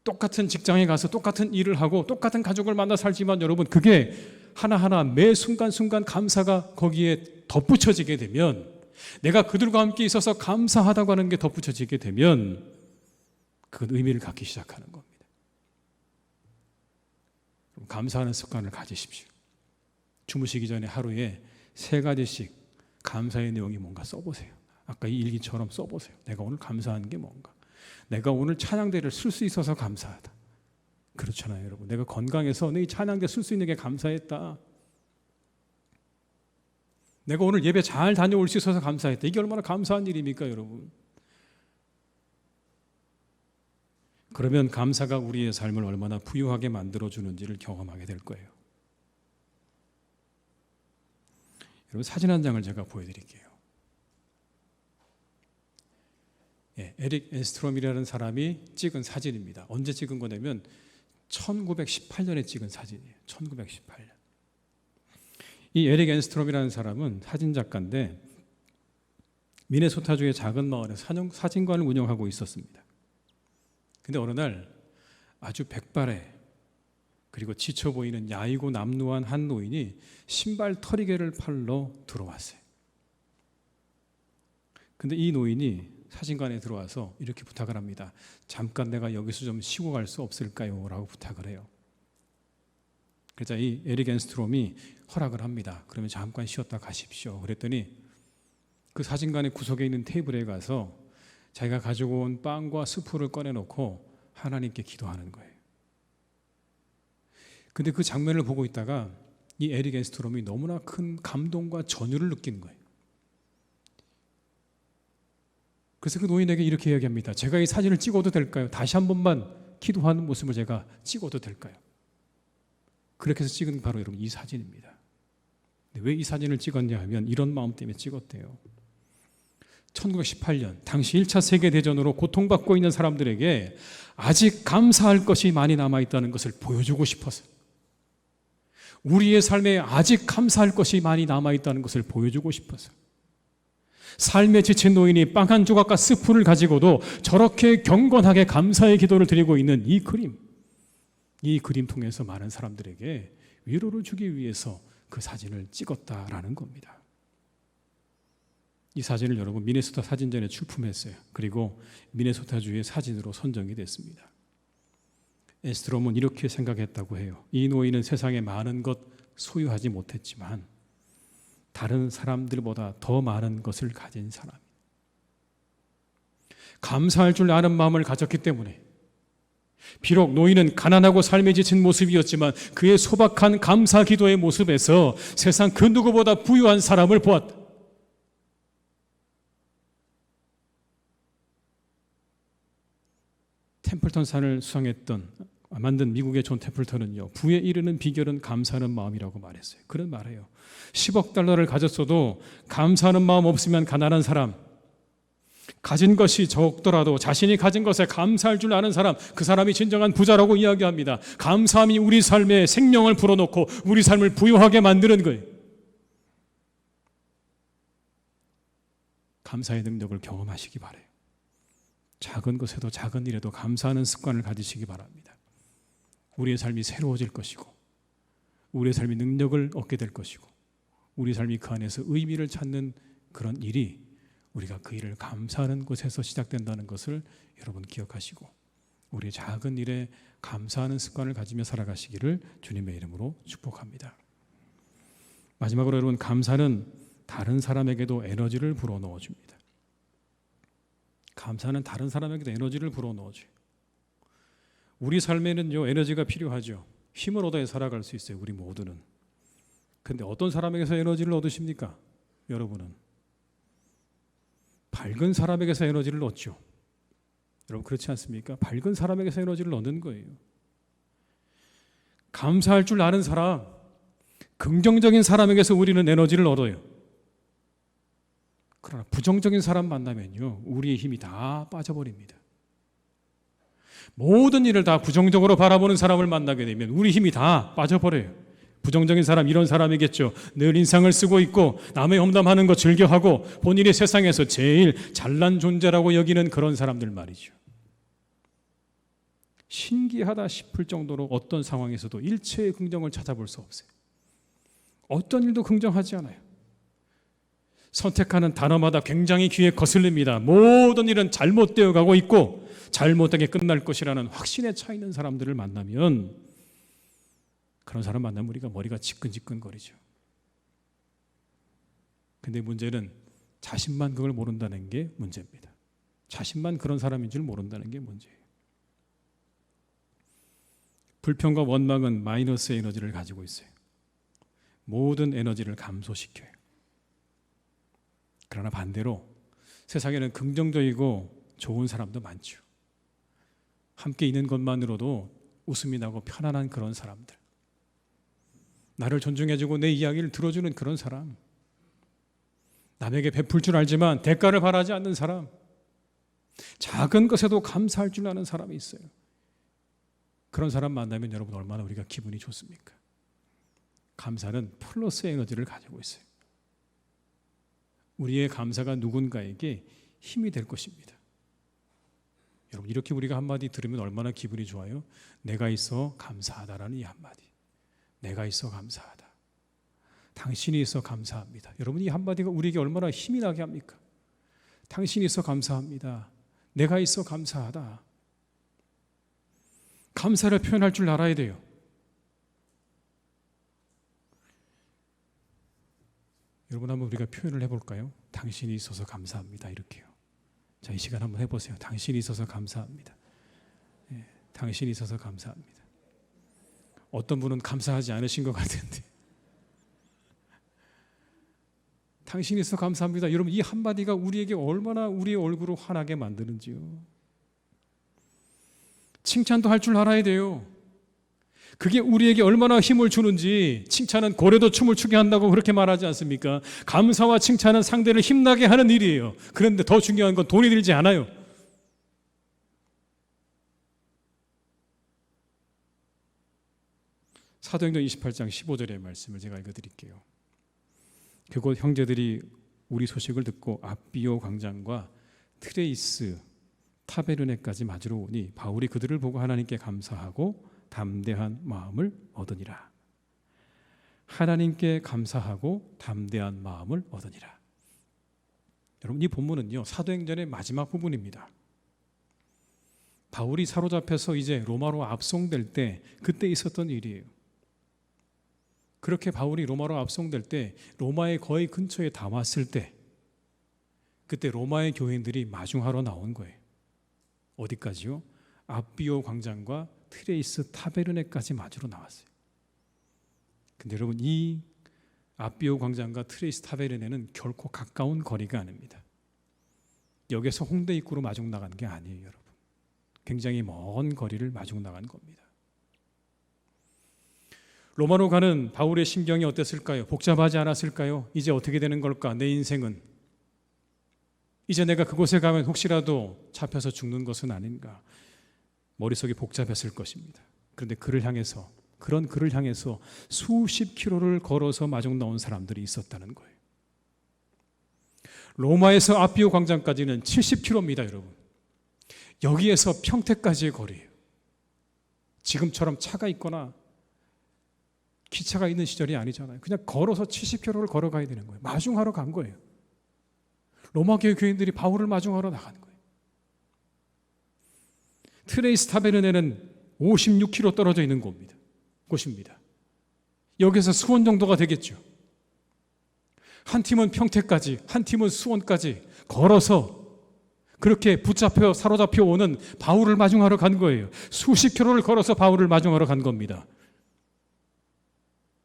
똑같은 직장에 가서 똑같은 일을 하고 똑같은 가족을 만나 살지만 여러분, 그게 하나하나 매 순간순간 감사가 거기에 덧붙여지게 되면, 내가 그들과 함께 있어서 감사하다고 하는 게 덧붙여지게 되면 그건 의미를 갖기 시작하는 겁니다. 감사하는 습관을 가지십시오. 주무시기 전에 하루에 3가지씩 감사의 내용이 뭔가 써보세요. 아까 이 일기처럼 써보세요. 내가 오늘 감사한 게 뭔가. 내가 오늘 찬양대를 쓸 수 있어서 감사하다. 그렇잖아요, 여러분. 내가 건강해서 내 찬양대 쓸 수 있는 게 감사했다. 내가 오늘 예배 잘 다녀올 수 있어서 감사했다. 이게 얼마나 감사한 일입니까, 여러분? 그러면 감사가 우리의 삶을 얼마나 부유하게 만들어주는지를 경험하게 될 거예요. 여러분, 사진 한 장을 제가 보여드릴게요. 에릭 엔스트롬이라는 사람이 찍은 사진입니다. 언제 찍은 거냐면 1918년에 찍은 사진이에요. 1918년. 이 에릭 엔스트롬이라는 사람은 사진작가인데 미네소타주의 작은 마을에서 사진관을 운영하고 있었습니다. 근데 어느 날 아주 백발에 그리고 지쳐 보이는 야이고 남루한 한 노인이 신발 털이개를 팔러 들어왔어요. 근데 이 노인이 사진관에 들어와서 이렇게 부탁을 합니다. 잠깐 내가 여기서 좀 쉬고 갈 수 없을까요? 라고 부탁을 해요. 그래서 이 에릭 엔스트롬이 허락을 합니다. 그러면 잠깐 쉬었다 가십시오. 그랬더니 그 사진관의 구석에 있는 테이블에 가서 자기가 가지고 온 빵과 스프를 꺼내놓고 하나님께 기도하는 거예요. 근데 그 장면을 보고 있다가 이 에릭 엔스트롬이 너무나 큰 감동과 전율을 느끼는 거예요. 그래서 그 노인에게 이렇게 이야기합니다. 제가 이 사진을 찍어도 될까요? 다시 한 번만 기도하는 모습을 제가 찍어도 될까요? 그렇게 해서 찍은 게 바로 여러분 이 사진입니다. 왜 이 사진을 찍었냐 하면 이런 마음 때문에 찍었대요. 1918년 당시 1차 세계대전으로 고통받고 있는 사람들에게 아직 감사할 것이 많이 남아있다는 것을 보여주고 싶어서, 우리의 삶에 아직 감사할 것이 많이 남아있다는 것을 보여주고 싶어서, 삶에 지친 노인이 빵 한 조각과 스프를 가지고도 저렇게 경건하게 감사의 기도를 드리고 있는 이 그림 통해서 많은 사람들에게 위로를 주기 위해서 그 사진을 찍었다라는 겁니다. 이 사진을 여러분 미네소타 사진전에 출품했어요. 그리고 미네소타주의 사진으로 선정이 됐습니다. 엔스트롬은 이렇게 생각했다고 해요. 이 노인은 세상에 많은 것 소유하지 못했지만 다른 사람들보다 더 많은 것을 가진 사람, 감사할 줄 아는 마음을 가졌기 때문에 비록 노인은 가난하고 삶에 지친 모습이었지만 그의 소박한 감사 기도의 모습에서 세상 그 누구보다 부유한 사람을 보았다. 템플턴 산을 만든 미국의 존 템플턴은요, 부에 이르는 비결은 감사하는 마음이라고 말했어요. 그런 말이에요. 10억 달러를 가졌어도 감사하는 마음 없으면 가난한 사람, 가진 것이 적더라도 자신이 가진 것에 감사할 줄 아는 사람, 그 사람이 진정한 부자라고 이야기합니다. 감사함이 우리 삶에 생명을 불어넣고 우리 삶을 부유하게 만드는 거예요. 감사의 능력을 경험하시기 바라요. 작은 것에도 작은 일에도 감사하는 습관을 가지시기 바랍니다. 우리의 삶이 새로워질 것이고 우리의 삶이 능력을 얻게 될 것이고 우리 삶이 그 안에서 의미를 찾는 그런 일이 우리가 그 일을 감사하는 곳에서 시작된다는 것을 여러분 기억하시고 우리의 작은 일에 감사하는 습관을 가지며 살아가시기를 주님의 이름으로 축복합니다. 마지막으로 여러분, 감사는 다른 사람에게도 에너지를 불어넣어 줍니다. 감사는 다른 사람에게도 에너지를 불어넣어 줘요. 우리 삶에는요, 에너지가 필요하죠. 힘을 얻어야 살아갈 수 있어요, 우리 모두는. 근데 어떤 사람에게서 에너지를 얻으십니까? 여러분은 밝은 사람에게서 에너지를 얻죠. 여러분 그렇지 않습니까? 밝은 사람에게서 에너지를 얻는 거예요. 감사할 줄 아는 사람, 긍정적인 사람에게서 우리는 에너지를 얻어요. 그러나 부정적인 사람 만나면요, 우리의 힘이 다 빠져버립니다. 모든 일을 다 부정적으로 바라보는 사람을 만나게 되면 우리 힘이 다 빠져버려요. 부정적인 사람, 이런 사람이겠죠. 늘 인상을 쓰고 있고 남의 험담하는 거 즐겨하고 본인이 세상에서 제일 잘난 존재라고 여기는 그런 사람들 말이죠. 신기하다 싶을 정도로 어떤 상황에서도 일체의 긍정을 찾아볼 수 없어요. 어떤 일도 긍정하지 않아요. 선택하는 단어마다 굉장히 귀에 거슬립니다. 모든 일은 잘못되어 가고 있고 잘못되게 끝날 것이라는 확신에 차 있는 사람들을 만나면, 그런 사람 만나면 우리가 머리가 지끈지끈거리죠. 근데 문제는 자신만 그걸 모른다는 게 문제입니다. 자신만 그런 사람인 줄 모른다는 게 문제예요. 불평과 원망은 마이너스 에너지를 가지고 있어요. 모든 에너지를 감소시켜요. 그러나 반대로 세상에는 긍정적이고 좋은 사람도 많죠. 함께 있는 것만으로도 웃음이 나고 편안한 그런 사람들, 나를 존중해주고 내 이야기를 들어주는 그런 사람, 남에게 베풀 줄 알지만 대가를 바라지 않는 사람, 작은 것에도 감사할 줄 아는 사람이 있어요. 그런 사람 만나면 여러분 얼마나 우리가 기분이 좋습니까? 감사는 플러스 에너지를 가지고 있어요. 우리의 감사가 누군가에게 힘이 될 것입니다. 여러분 이렇게 우리가 한마디 들으면 얼마나 기분이 좋아요? 내가 있어 감사하다라는 이 한마디. 내가 있어 감사하다. 당신이 있어 감사합니다. 여러분 이 한마디가 우리에게 얼마나 힘이 나게 합니까? 당신이 있어 감사합니다. 내가 있어 감사하다. 감사를 표현할 줄 알아야 돼요. 여러분 한번 우리가 표현을 해볼까요? 당신이 있어서 감사합니다. 이렇게요. 자, 이 시간 한번 해보세요. 당신이 있어서 감사합니다. 예, 당신이 있어서 감사합니다. 어떤 분은 감사하지 않으신 것 같은데 당신이 있어서 감사합니다. 여러분 이 한마디가 우리에게 얼마나 우리의 얼굴을 환하게 만드는지요. 칭찬도 할 줄 알아야 돼요. 그게 우리에게 얼마나 힘을 주는지. 칭찬은 고래도 춤을 추게 한다고 그렇게 말하지 않습니까? 감사와 칭찬은 상대를 힘나게 하는 일이에요. 그런데 더 중요한 건 돈이 들지 않아요. 사도행전 28장 15절의 말씀을 제가 읽어드릴게요. 그곳 형제들이 우리 소식을 듣고 앞비오 광장과 트레이스 타베르네까지 맞으러 오니 바울이 그들을 보고 하나님께 감사하고 담대한 마음을 얻으니라. 하나님께 감사하고 담대한 마음을 얻으니라. 여러분 이 본문은요 사도행전의 마지막 부분입니다. 바울이 사로잡혀서 이제 로마로 압송될 때 그때 있었던 일이에요. 그렇게 바울이 로마로 압송될 때 로마의 거의 근처에 다 왔을 때 그때 로마의 교인들이 마중하러 나온 거예요. 어디까지요? 아비오 광장과 트레이스 타베르네까지 마주로 나왔어요. 근데 여러분, 이 아비오 광장과 트레이스 타베르네는 결코 가까운 거리가 아닙니다. 여기서 홍대 입구로 마중 나간 게 아니에요, 여러분. 굉장히 먼 거리를 마중 나간 겁니다. 로마로 가는 바울의 심경이 어땠을까요? 복잡하지 않았을까요? 이제 어떻게 되는 걸까? 내 인생은 이제 내가 그곳에 가면 혹시라도 잡혀서 죽는 것은 아닌가? 머릿속이 복잡했을 것입니다. 그런데 그런 그를 향해서 수십 킬로를 걸어서 마중 나온 사람들이 있었다는 거예요. 로마에서 아비오 광장까지는 70킬로입니다, 여러분. 여기에서 평택까지의 거리예요. 지금처럼 차가 있거나 기차가 있는 시절이 아니잖아요. 그냥 걸어서 70킬로를 걸어가야 되는 거예요. 마중하러 간 거예요. 로마 교회 교인들이 바울을 마중하러 나간 거예요. 트레이스 타베르네는 56km 떨어져 있는 곳입니다. 여기서 수원 정도가 되겠죠. 한 팀은 평택까지, 한 팀은 수원까지 걸어서 그렇게 사로잡혀 오는 바울을 마중하러 간 거예요. 수십 킬로를 걸어서 바울을 마중하러 간 겁니다.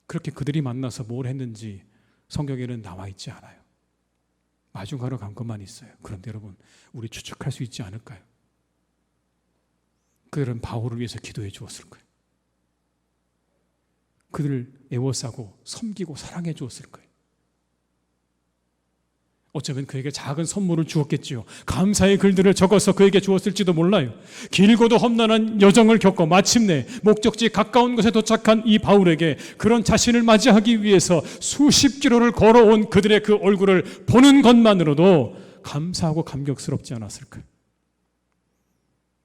그렇게 그들이 만나서 뭘 했는지 성경에는 나와 있지 않아요. 마중하러 간 것만 있어요. 그런데 여러분, 우리 추측할 수 있지 않을까요? 그들은 바울을 위해서 기도해 주었을 거예요. 그들을 애워싸고 섬기고 사랑해 주었을 거예요. 어쩌면 그에게 작은 선물을 주었겠지요. 감사의 글들을 적어서 그에게 주었을지도 몰라요. 길고도 험난한 여정을 겪어 마침내 목적지 가까운 곳에 도착한 이 바울에게 그런 자신을 맞이하기 위해서 수십 킬로를 걸어온 그들의 그 얼굴을 보는 것만으로도 감사하고 감격스럽지 않았을까요?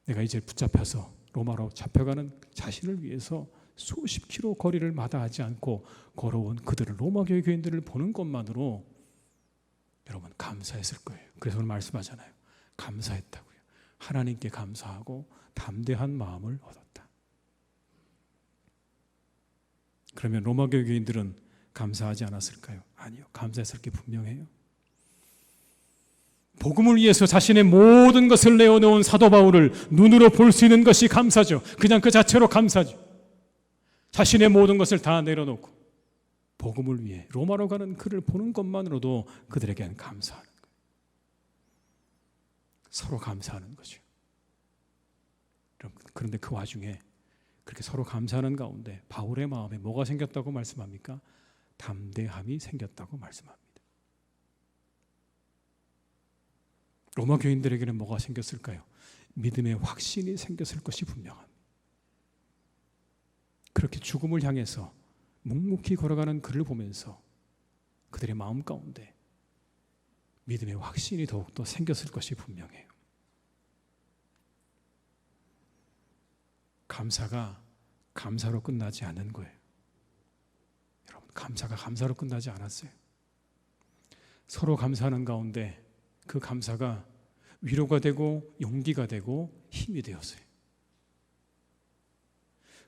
내가 이제 붙잡혀서 로마로 잡혀가는 자신을 위해서 수십 킬로 거리를 마다하지 않고 걸어온 그들을, 로마 교회 교인들을 보는 것만으로 여러분 감사했을 거예요. 그래서 오늘 말씀하잖아요. 감사했다고요. 하나님께 감사하고 담대한 마음을 얻었다. 그러면 로마 교회 교인들은 감사하지 않았을까요? 아니요. 감사했을 게 분명해요. 복음을 위해서 자신의 모든 것을 내어놓은 사도 바울을 눈으로 볼 수 있는 것이 감사죠. 그냥 그 자체로 감사죠. 자신의 모든 것을 다 내려놓고 복음을 위해 로마로 가는 그를 보는 것만으로도 그들에게는 감사하는 거예요. 서로 감사하는 거죠. 그런데 그 와중에 그렇게 서로 감사하는 가운데 바울의 마음에 뭐가 생겼다고 말씀합니까? 담대함이 생겼다고 말씀합니다. 로마 교인들에게는 뭐가 생겼을까요? 믿음의 확신이 생겼을 것이 분명합니다. 그렇게 죽음을 향해서 묵묵히 걸어가는 그를 보면서 그들의 마음 가운데 믿음의 확신이 더욱더 생겼을 것이 분명해요. 감사가 감사로 끝나지 않는 거예요. 여러분, 감사가 감사로 끝나지 않았어요. 서로 감사하는 가운데 그 감사가 위로가 되고 용기가 되고 힘이 되었어요.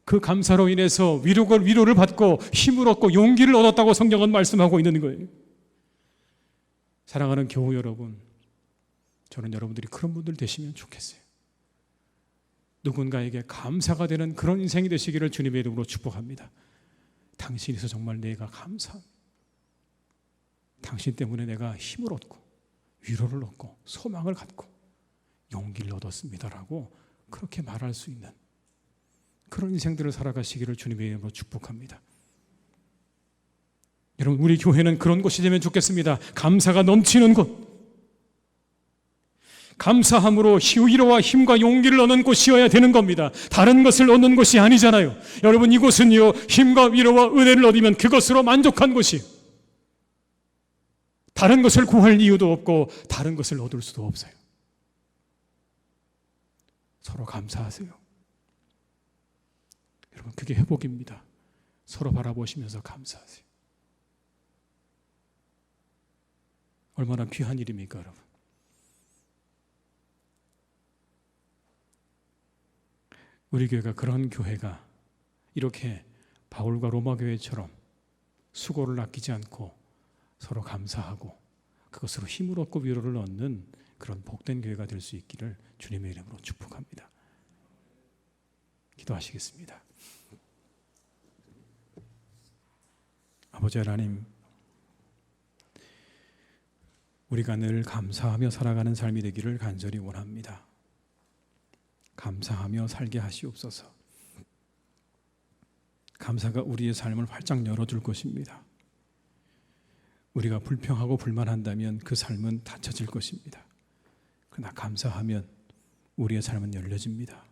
그 감사로 인해서 위로를 받고 힘을 얻고 용기를 얻었다고 성경은 말씀하고 있는 거예요. 사랑하는 교우 여러분, 저는 여러분들이 그런 분들 되시면 좋겠어요. 누군가에게 감사가 되는 그런 인생이 되시기를 주님의 이름으로 축복합니다. 당신에서 정말 내가 감사합니다. 당신 때문에 내가 힘을 얻고 위로를 얻고 소망을 갖고 용기를 얻었습니다라고 그렇게 말할 수 있는 그런 인생들을 살아가시기를 주님의 이름으로 축복합니다. 여러분, 우리 교회는 그런 곳이 되면 좋겠습니다. 감사가 넘치는 곳, 감사함으로 위로와 힘과 용기를 얻는 곳이어야 되는 겁니다. 다른 것을 얻는 곳이 아니잖아요. 여러분, 이곳은요, 힘과 위로와 은혜를 얻으면 그것으로 만족한 곳이에요. 다른 것을 구할 이유도 없고 다른 것을 얻을 수도 없어요. 서로 감사하세요. 여러분, 그게 회복입니다. 서로 바라보시면서 감사하세요. 얼마나 귀한 일입니까, 여러분? 우리 교회가 그런 교회가 이렇게 바울과 로마 교회처럼 수고를 아끼지 않고 서로 감사하고 그것으로 힘을 얻고 위로를 얻는 그런 복된 교회가 될 수 있기를 주님의 이름으로 축복합니다. 기도하시겠습니다. 아버지 하나님, 우리가 늘 감사하며 살아가는 삶이 되기를 간절히 원합니다. 감사하며 살게 하시옵소서. 감사가 우리의 삶을 활짝 열어줄 것입니다. 우리가 불평하고 불만한다면 그 삶은 닫혀질 것입니다. 그러나 감사하면 우리의 삶은 열려집니다.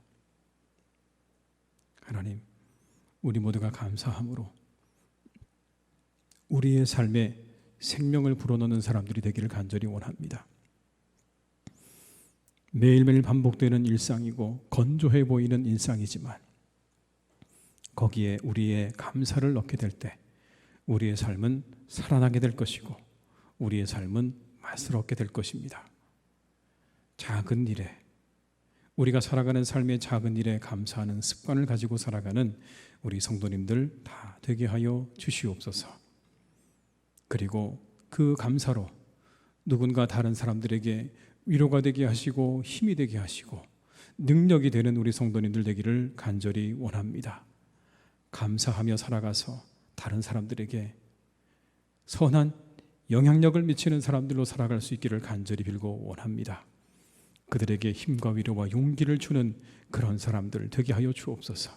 하나님, 우리 모두가 감사함으로 우리의 삶에 생명을 불어넣는 사람들이 되기를 간절히 원합니다. 매일매일 반복되는 일상이고 건조해 보이는 일상이지만 거기에 우리의 감사를 넣게 될 때 우리의 삶은 살아나게 될 것이고 우리의 삶은 맛스럽게 될 것입니다. 작은 일에, 우리가 살아가는 삶의 작은 일에 감사하는 습관을 가지고 살아가는 우리 성도님들 다 되게 하여 주시옵소서. 그리고 그 감사로 누군가 다른 사람들에게 위로가 되게 하시고 힘이 되게 하시고 능력이 되는 우리 성도님들 되기를 간절히 원합니다. 감사하며 살아가서 다른 사람들에게 선한 영향력을 미치는 사람들로 살아갈 수 있기를 간절히 빌고 원합니다. 그들에게 힘과 위로와 용기를 주는 그런 사람들 되게 하여 주옵소서.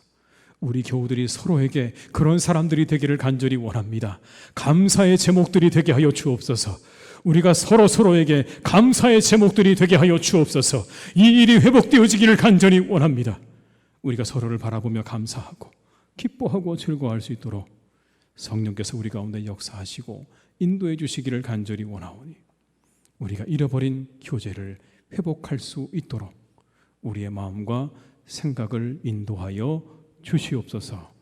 우리 교우들이 서로에게 그런 사람들이 되기를 간절히 원합니다. 감사의 제목들이 되게 하여 주옵소서. 우리가 서로에게 감사의 제목들이 되게 하여 주옵소서. 이 일이 회복되어지기를 간절히 원합니다. 우리가 서로를 바라보며 감사하고 기뻐하고 즐거워할 수 있도록 성령께서 우리 가운데 역사하시고 인도해 주시기를 간절히 원하오니 우리가 잃어버린 교제를 회복할 수 있도록 우리의 마음과 생각을 인도하여 주시옵소서.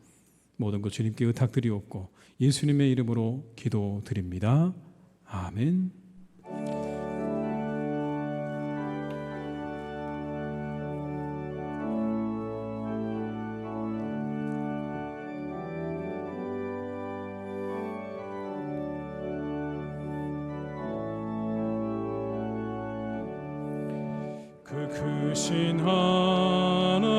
모든 것 주님께 의탁드리옵고 예수님의 이름으로 기도드립니다. 아멘. 그 크신 하나님의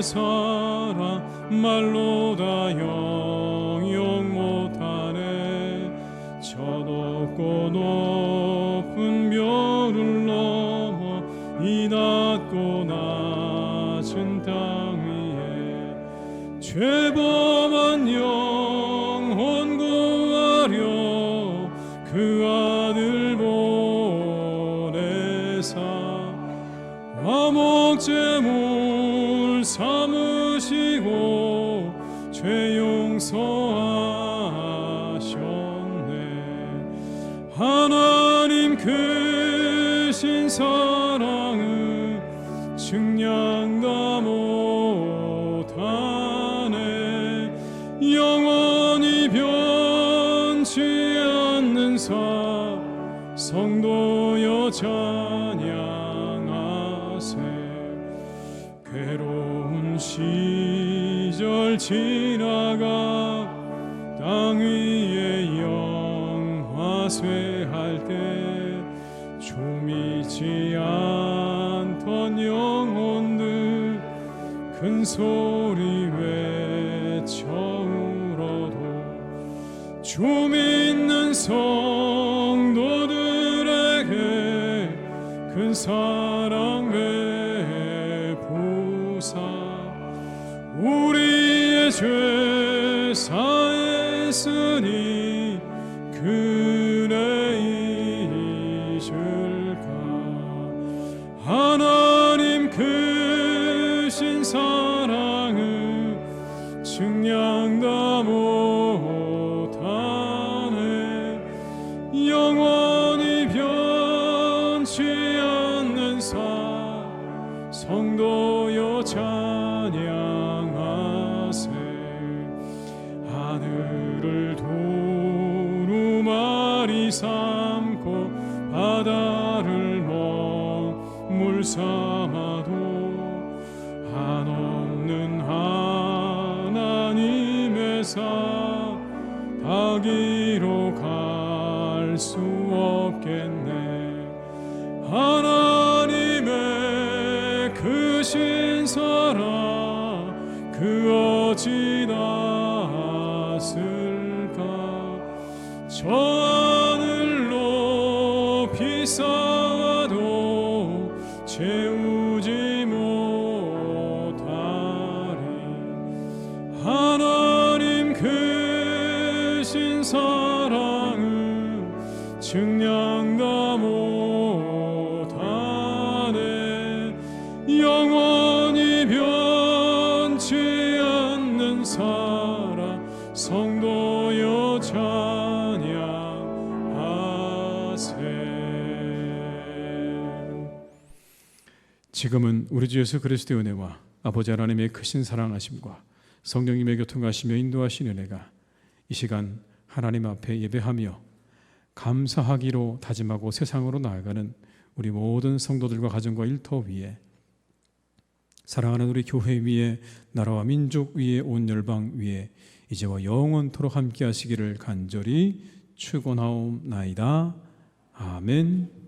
사랑 말로 다 영영 못하네. 저 높고 높은 별을 넘어 이 낮고 낮은 땅 위에 죄범한 영혼 구하려 그 아들 보내사 화목제물 삼으시고 죄 용서하셨네. 하나님 크신 사랑은 측량 다 못하네. 영원히 변치 않는 성도여 찬양하세. 괴로운 시절 지나가 땅 위에 영화쇠할 때 좀 잊지 않던 영혼들 큰 소리 외쳐 울어도 좀 있는 성도들에게 큰 사랑 베푸사 우리의 죄 사했으니 그네 잊을까. 하나님 크신 사랑은 측량 다 못하네. 영원히 변치 않는 성도여 찬양하세. 하늘을 두루마리 삼고 바다를 먹물 삼아도 한없는 하나님의 사랑이로 갈 수 없겠네. 하나님의 크신 사랑 저 하늘 높이 쌓아도 채우지 못하리. 하나님 크신 사랑은 증량다 못하네. 영원히 변치 않는 사랑 성도여 찬양하세. 지금은 우리 주 예수 그리스도의 은혜와 아버지 하나님의 크신 사랑하심과 성령님의 교통하시며 인도하신 은혜가 이 시간 하나님 앞에 예배하며 감사하기로 다짐하고 세상으로 나아가는 우리 모든 성도들과 가정과 일터 위에, 사랑하는 우리 교회 위에, 나라와 민족 위에, 온 열방 위에 이제와 영원토록 함께 하시기를 간절히 축원하옵나이다. 아멘.